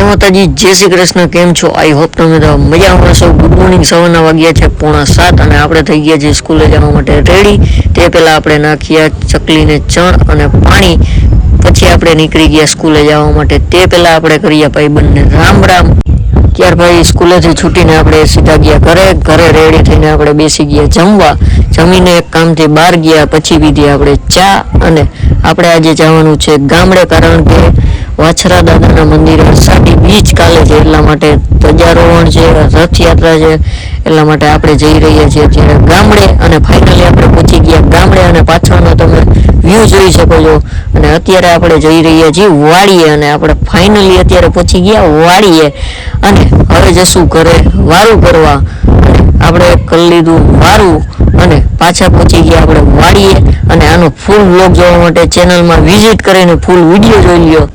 માતાજી, જય શ્રી કૃષ્ણ। કેમ છો? આઈ હોપ તમે તો મજામાં હશો। Good morning. સવારના વાગ્યા છે 6:45 અને આપણે થઈ ગયા છીએ સ્કૂલે જવા માટે રેડી। તે પહેલાં આપણે નાખ્યા ચકલીને ચણ અને પાણી, પછી આપણે નીકળી ગયા સ્કૂલે જવા માટે। તે પહેલાં આપણે કર્યા ભાઈબંધને રામ રામ। ત્યાર ભાઈ સ્કૂલેથી છૂટીને આપણે સીધા ગયા ઘરે રેડી થઈને આપણે બેસી ગયા જમવા। જમીને એક કામથી બહાર ગયા, પછી પીધી આપણે ચા અને આપણે આજે જવાનું છે ગામડે, કારણ કે વાછરા દાદાના મંદિરે અષાઢી બીજ કાલે છે, એટલા માટે ધ્વજારોહણ છે, રથયાત્રા છે, એટલા માટે આપણે જઈ રહ્યા છીએ અત્યારે ગામડે। અને ફાઇનલી આપણે પહોંચી ગયા ગામડે અને પાછળનો તમે વ્યૂ જોઈ શકો છો। અને અત્યારે આપણે જઈ રહ્યા છીએ વાડીએ અને આપણે ફાઇનલી અત્યારે પહોંચી ગયા વાડીએ અને હવે જશું ઘરે વારું કરવા। આપણે કરી લીધું વારું અને પાછા પહોંચી ગયા આપણે વાડીએ। અને આનો ફૂલ વ્લોગ જોવા માટે ચેનલમાં વિઝિટ કરીને ફૂલ વિડીયો જોઈ લ્યો।